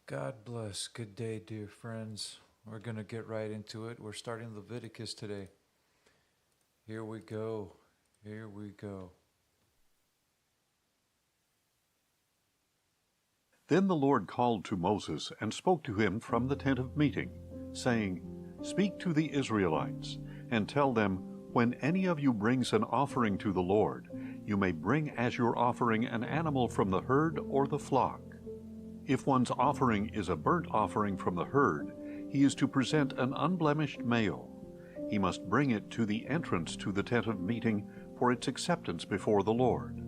God bless. Good day, dear friends. We're going to get right into it. We're starting Leviticus today. Here we go. Here we go. Then the Lord called to Moses and spoke to him from the tent of meeting, saying, Speak to the Israelites, and tell them, When any of you brings an offering to the Lord, you may bring as your offering an animal from the herd or the flock. If one's offering is a burnt offering from the herd, he is to present an unblemished male. He must bring it to the entrance to the tent of meeting for its acceptance before the Lord.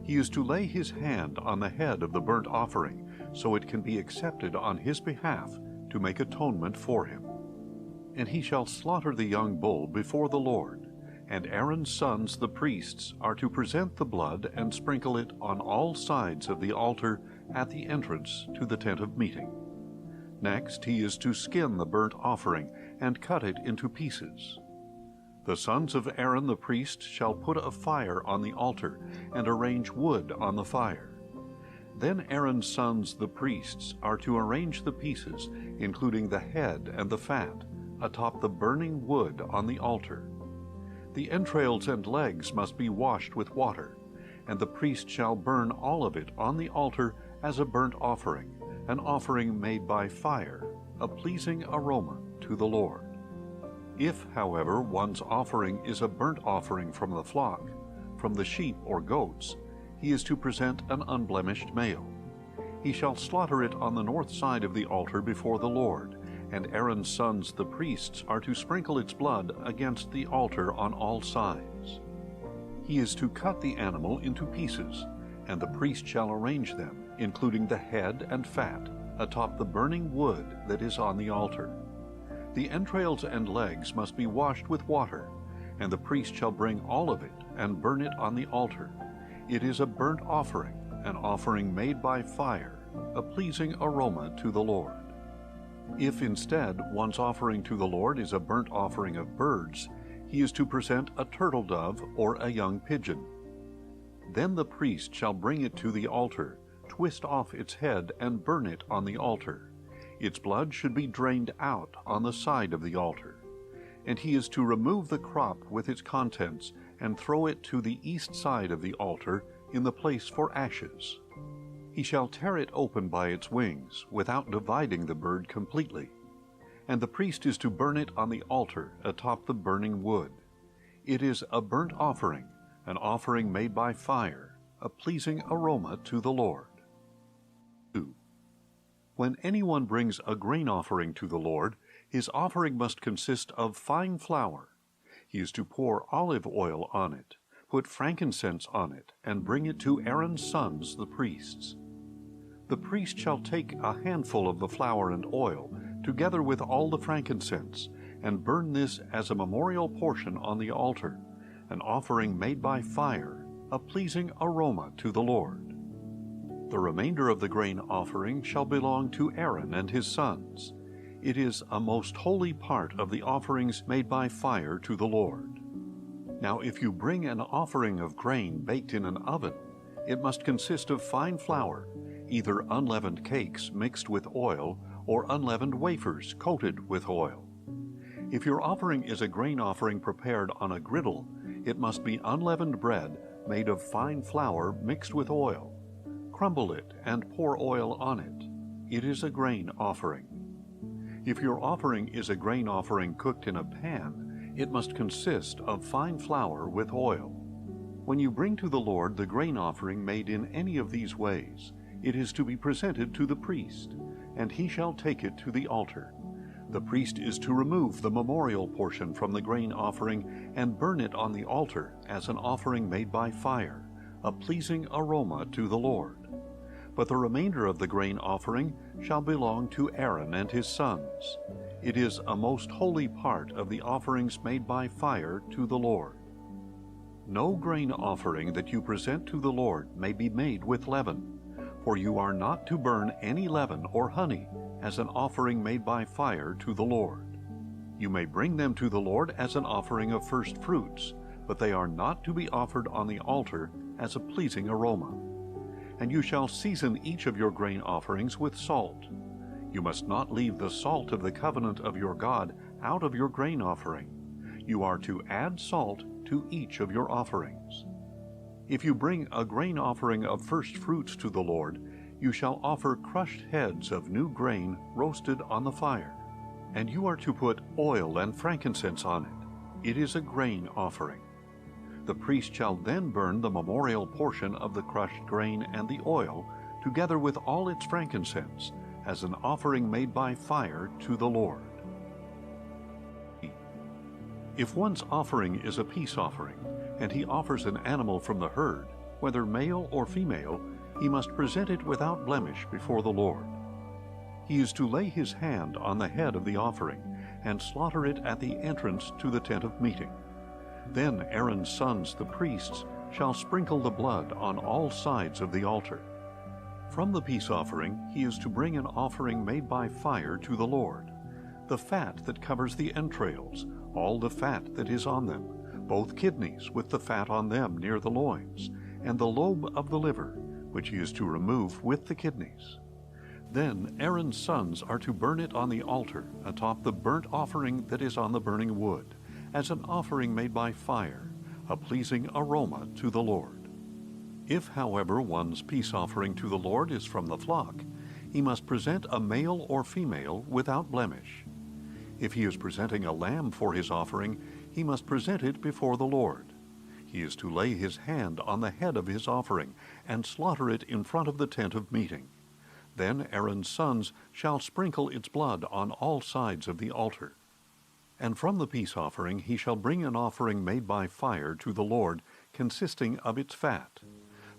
He is to lay his hand on the head of the burnt offering, so it can be accepted on his behalf to make atonement for him. And he shall slaughter the young bull before the Lord, and Aaron's sons the priests are to present the blood and sprinkle it on all sides of the altar at the entrance to the tent of meeting. Next he is to skin the burnt offering and cut it into pieces. The sons of Aaron the priest shall put a fire on the altar and arrange wood on the fire. Then Aaron's sons the priests are to arrange the pieces, including the head and the fat, atop the burning wood on the altar. The entrails and legs must be washed with water, and the priest shall burn all of it on the altar as a burnt offering, an offering made by fire, a pleasing aroma to the Lord. If, however, one's offering is a burnt offering from the flock, from the sheep or goats, he is to present an unblemished male. He shall slaughter it on the north side of the altar before the Lord, and Aaron's sons the priests are to sprinkle its blood against the altar on all sides. He is to cut the animal into pieces, and the priest shall arrange them, including the head and fat, atop the burning wood that is on the altar. The entrails and legs must be washed with water, and the priest shall bring all of it and burn it on the altar. It is a burnt offering, an offering made by fire, a pleasing aroma to the Lord. If instead one's offering to the Lord is a burnt offering of birds, he is to present a turtle dove or a young pigeon. Then the priest shall bring it to the altar, twist off its head, and burn it on the altar. Its blood should be drained out on the side of the altar. And he is to remove the crop with its contents and throw it to the east side of the altar in the place for ashes. He shall tear it open by its wings, without dividing the bird completely. And the priest is to burn it on the altar atop the burning wood. It is a burnt offering, an offering made by fire, a pleasing aroma to the Lord. 2. When anyone brings a grain offering to the Lord, his offering must consist of fine flour. He is to pour olive oil on it, put frankincense on it, and bring it to Aaron's sons the priests. The priest shall take a handful of the flour and oil, together with all the frankincense, and burn this as a memorial portion on the altar, an offering made by fire, a pleasing aroma to the Lord. The remainder of the grain offering shall belong to Aaron and his sons. It is a most holy part of the offerings made by fire to the Lord. Now if you bring an offering of grain baked in an oven, it must consist of fine flour, either unleavened cakes mixed with oil or unleavened wafers coated with oil. If your offering is a grain offering prepared on a griddle, it must be unleavened bread made of fine flour mixed with oil. Crumble it and pour oil on it. It is a grain offering. If your offering is a grain offering cooked in a pan, it must consist of fine flour with oil. When you bring to the Lord the grain offering made in any of these ways, it is to be presented to the priest, and he shall take it to the altar. The priest is to remove the memorial portion from the grain offering and burn it on the altar as an offering made by fire, a pleasing aroma to the Lord. But the remainder of the grain offering shall belong to Aaron and his sons. It is a most holy part of the offerings made by fire to the Lord. No grain offering that you present to the Lord may be made with leaven, for you are not to burn any leaven or honey as an offering made by fire to the Lord. You may bring them to the Lord as an offering of first fruits, but they are not to be offered on the altar as a pleasing aroma. And you shall season each of your grain offerings with salt. You must not leave the salt of the covenant of your God out of your grain offering. You are to add salt to each of your offerings. If you bring a grain offering of first fruits to the Lord, you shall offer crushed heads of new grain roasted on the fire. And you are to put oil and frankincense on it. It is a grain offering. The priest shall then burn the memorial portion of the crushed grain and the oil, together with all its frankincense, as an offering made by fire to the Lord. If one's offering is a peace offering, and he offers an animal from the herd, whether male or female, he must present it without blemish before the Lord. He is to lay his hand on the head of the offering, and slaughter it at the entrance to the tent of meeting. Then Aaron's sons, the priests, shall sprinkle the blood on all sides of the altar. From the peace offering he is to bring an offering made by fire to the Lord, the fat that covers the entrails, all the fat that is on them, both kidneys with the fat on them near the loins, and the lobe of the liver, which he is to remove with the kidneys. Then Aaron's sons are to burn it on the altar atop the burnt offering that is on the burning wood, as an offering made by fire, a pleasing aroma to the Lord. If, however, one's peace offering to the Lord is from the flock, he must present a male or female without blemish. If he is presenting a lamb for his offering, he must present it before the Lord. He is to lay his hand on the head of his offering and slaughter it in front of the tent of meeting. Then Aaron's sons shall sprinkle its blood on all sides of the altar. And from the peace offering he shall bring an offering made by fire to the Lord, consisting of its fat,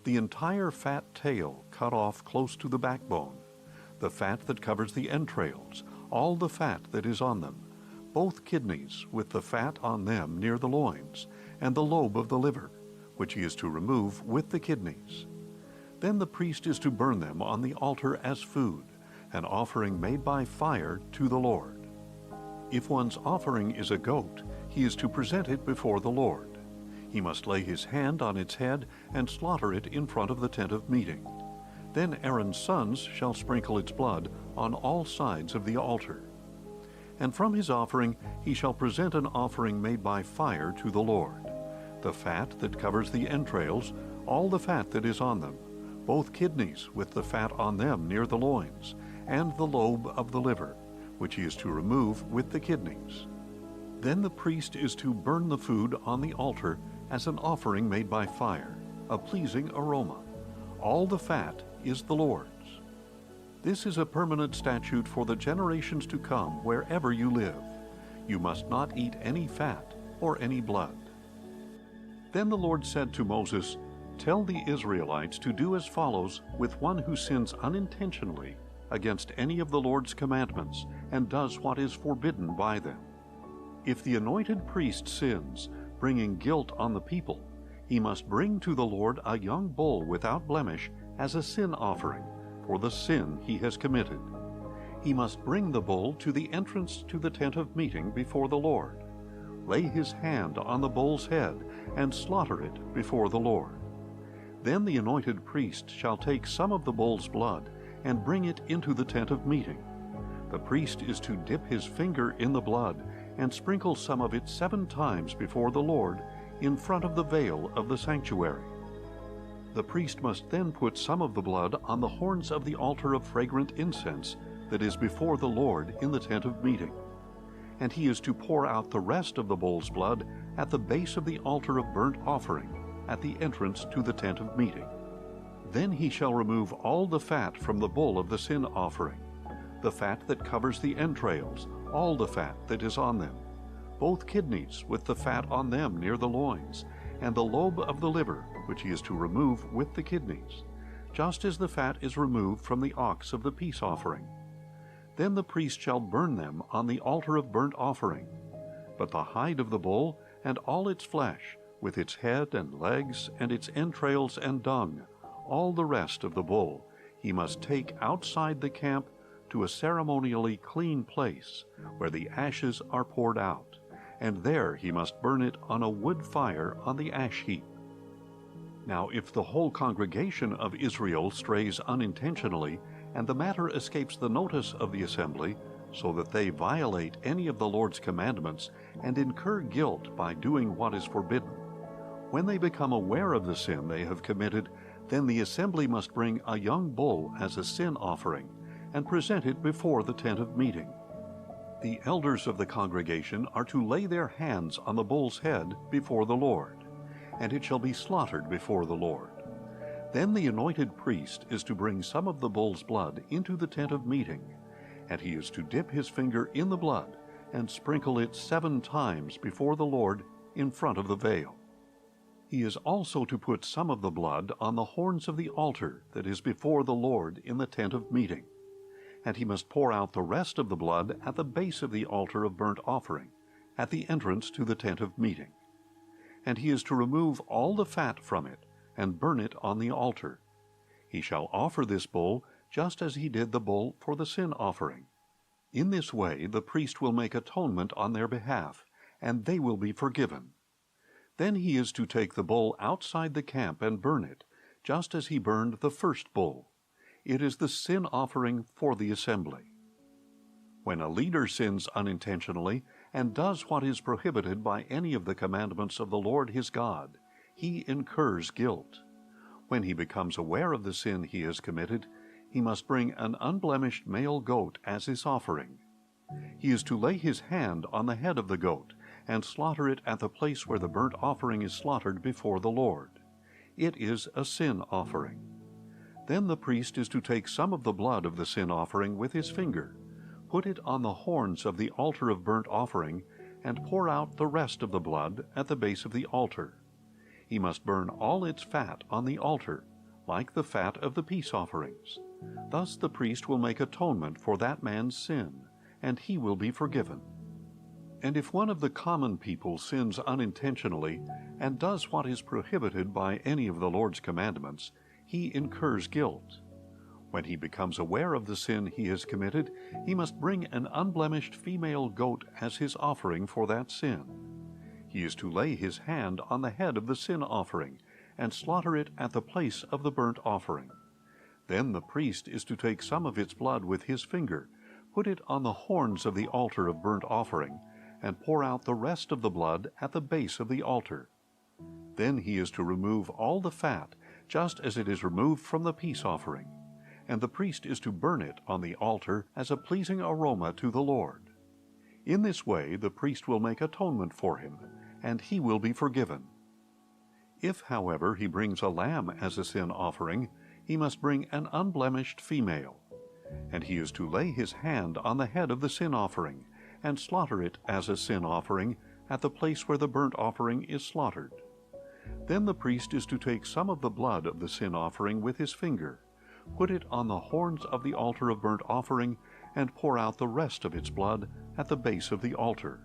the entire fat tail cut off close to the backbone, the fat that covers the entrails, all the fat that is on them, both kidneys with the fat on them near the loins, and the lobe of the liver, which he is to remove with the kidneys. Then the priest is to burn them on the altar as food, an offering made by fire to the Lord. If one's offering is a goat, he is to present it before the Lord. He must lay his hand on its head and slaughter it in front of the tent of meeting. Then Aaron's sons shall sprinkle its blood on all sides of the altar. And from his offering he shall present an offering made by fire to the Lord, the fat that covers the entrails, all the fat that is on them, both kidneys with the fat on them near the loins, and the lobe of the liver, which he is to remove with the kidneys. Then the priest is to burn the food on the altar as an offering made by fire, a pleasing aroma. All the fat is the Lord's. This is a permanent statute for the generations to come wherever you live. You must not eat any fat or any blood. Then the Lord said to Moses, "Tell the Israelites to do as follows with one who sins unintentionally against any of the Lord's commandments and does what is forbidden by them. If the anointed priest sins, bringing guilt on the people, he must bring to the Lord a young bull without blemish as a sin offering for the sin he has committed. He must bring the bull to the entrance to the tent of meeting before the Lord, lay his hand on the bull's head, and slaughter it before the Lord. Then the anointed priest shall take some of the bull's blood and bring it into the tent of meeting. The priest is to dip his finger in the blood and sprinkle some of it 7 times before the Lord in front of the veil of the sanctuary. The priest must then put some of the blood on the horns of the altar of fragrant incense that is before the Lord in the tent of meeting. And he is to pour out the rest of the bull's blood at the base of the altar of burnt offering at the entrance to the tent of meeting. Then he shall remove all the fat from the bull of the sin offering, the fat that covers the entrails, all the fat that is on them, both kidneys with the fat on them near the loins, and the lobe of the liver, which he is to remove with the kidneys, just as the fat is removed from the ox of the peace offering. Then the priest shall burn them on the altar of burnt offering. But the hide of the bull and all its flesh, with its head and legs and its entrails and dung, all the rest of the bull, he must take outside the camp to a ceremonially clean place where the ashes are poured out, and there he must burn it on a wood fire on the ash heap. Now if the whole congregation of Israel strays unintentionally, and the matter escapes the notice of the assembly, so that they violate any of the Lord's commandments and incur guilt by doing what is forbidden, when they become aware of the sin they have committed, then the assembly must bring a young bull as a sin offering and present it before the tent of meeting. The elders of the congregation are to lay their hands on the bull's head before the Lord, and it shall be slaughtered before the Lord. Then the anointed priest is to bring some of the bull's blood into the tent of meeting, and he is to dip his finger in the blood and sprinkle it 7 times before the Lord in front of the veil. He is also to put some of the blood on the horns of the altar that is before the Lord in the tent of meeting, and he must pour out the rest of the blood at the base of the altar of burnt offering, at the entrance to the tent of meeting. And he is to remove all the fat from it, and burn it on the altar. He shall offer this bull just as he did the bull for the sin offering. In this way the priest will make atonement on their behalf, and they will be forgiven. Then he is to take the bull outside the camp and burn it, just as he burned the first bull. It is the sin offering for the assembly. When a leader sins unintentionally and does what is prohibited by any of the commandments of the Lord his God, he incurs guilt. When he becomes aware of the sin he has committed, he must bring an unblemished male goat as his offering. He is to lay his hand on the head of the goat and slaughter it at the place where the burnt offering is slaughtered before the Lord. It is a sin offering. Then the priest is to take some of the blood of the sin offering with his finger, put it on the horns of the altar of burnt offering, and pour out the rest of the blood at the base of the altar. He must burn all its fat on the altar, like the fat of the peace offerings. Thus the priest will make atonement for that man's sin, and he will be forgiven. And if one of the common people sins unintentionally and does what is prohibited by any of the Lord's commandments, he incurs guilt. When he becomes aware of the sin he has committed, he must bring an unblemished female goat as his offering for that sin. He is to lay his hand on the head of the sin offering and slaughter it at the place of the burnt offering. Then the priest is to take some of its blood with his finger, put it on the horns of the altar of burnt offering, and pour out the rest of the blood at the base of the altar. Then he is to remove all the fat, just as it is removed from the peace offering, and the priest is to burn it on the altar as a pleasing aroma to the Lord. In this way the priest will make atonement for him, and he will be forgiven. If, however, he brings a lamb as a sin offering, he must bring an unblemished female, and he is to lay his hand on the head of the sin offering, and slaughter it as a sin offering at the place where the burnt offering is slaughtered. Then the priest is to take some of the blood of the sin offering with his finger, put it on the horns of the altar of burnt offering, and pour out the rest of its blood at the base of the altar.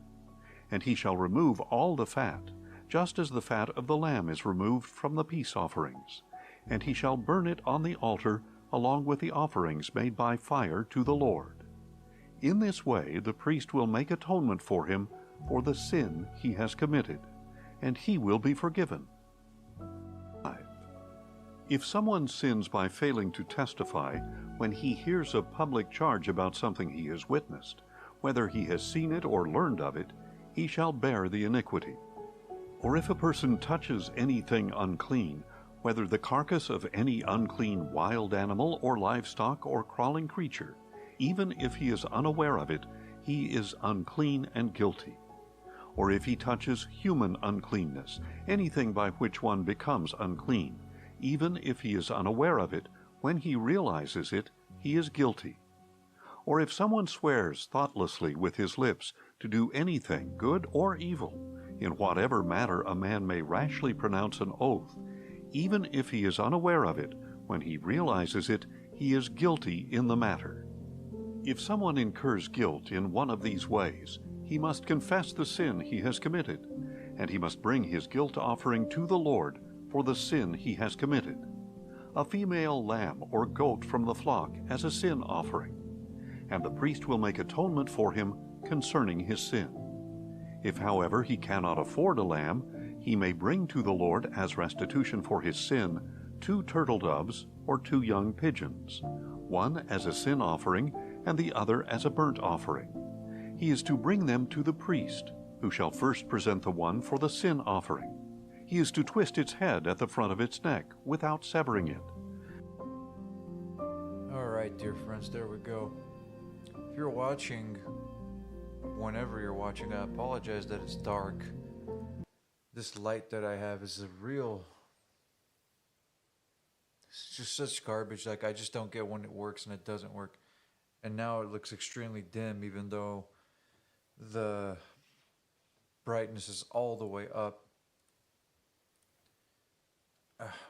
And he shall remove all the fat, just as the fat of the lamb is removed from the peace offerings, and he shall burn it on the altar along with the offerings made by fire to the Lord. In this way the priest will make atonement for him for the sin he has committed, and he will be forgiven. 5. If someone sins by failing to testify when he hears a public charge about something he has witnessed, whether he has seen it or learned of it, he shall bear the iniquity. Or if a person touches anything unclean, whether the carcass of any unclean wild animal or livestock or crawling creature, even if he is unaware of it, he is unclean and guilty. Or if he touches human uncleanness, anything by which one becomes unclean, even if he is unaware of it, when he realizes it, he is guilty. Or if someone swears thoughtlessly with his lips to do anything, good or evil, in whatever matter a man may rashly pronounce an oath, even if he is unaware of it, when he realizes it, he is guilty in the matter. If someone incurs guilt in one of these ways, he must confess the sin he has committed, and he must bring his guilt offering to the Lord for the sin he has committed, a female lamb or goat from the flock as a sin offering, and the priest will make atonement for him concerning his sin. If, however, he cannot afford a lamb, he may bring to the Lord as restitution for his sin 2 turtle doves or 2 young pigeons, one as a sin offering and the other as a burnt offering. He is to bring them to the priest, who shall first present the one for the sin offering. He is to twist its head at the front of its neck without severing it. All right, dear friends, there we go. If you're watching, whenever you're watching, I apologize that it's dark. This light that I have is it's just such garbage. Like, I just don't get when it works and it doesn't work. And now it looks extremely dim, even though the brightness is all the way up.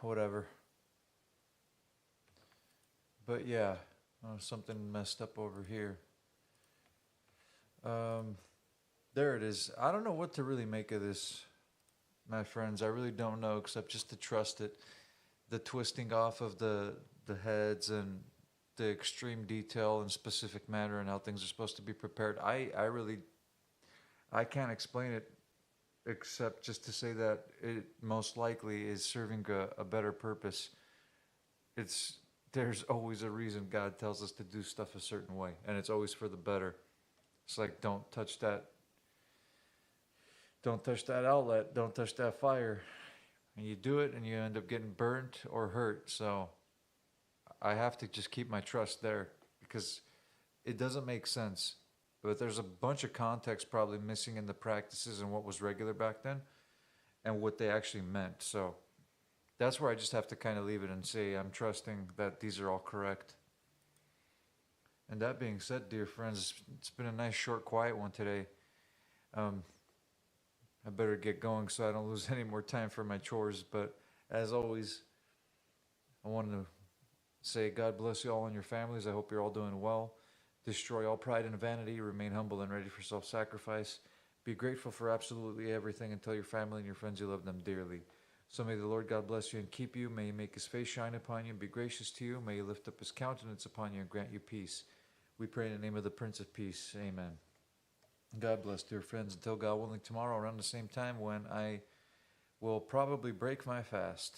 Whatever. But yeah, something messed up over here. There it is. I don't know what to really make of this, my friends. I really don't know, except just to trust it. The twisting off of the heads and the extreme detail and specific manner and how things are supposed to be prepared. I can't explain it except just to say that it most likely is serving a better purpose. There's always a reason God tells us to do stuff a certain way, and it's always for the better. It's like, don't touch that outlet, don't touch that fire. And you do it and you end up getting burnt or hurt. So I have to just keep my trust there, because it doesn't make sense. But there's a bunch of context probably missing in the practices and what was regular back then and what they actually meant. So that's where I just have to kind of leave it and say I'm trusting that these are all correct. And that being said, dear friends, it's been a nice, short, quiet one today. I better get going so I don't lose any more time for my chores. But as always, I wanted to say God bless you all and your families. I hope you're all doing well. Destroy all pride and vanity. Remain humble and ready for self-sacrifice. Be grateful for absolutely everything, and tell your family and your friends you love them dearly. So may the Lord God bless you and keep you. May he make his face shine upon you and be gracious to you. May he lift up his countenance upon you and grant you peace. We pray in the name of the Prince of Peace. Amen. God bless, dear friends. Until God willing, tomorrow around the same time when I will probably break my fast.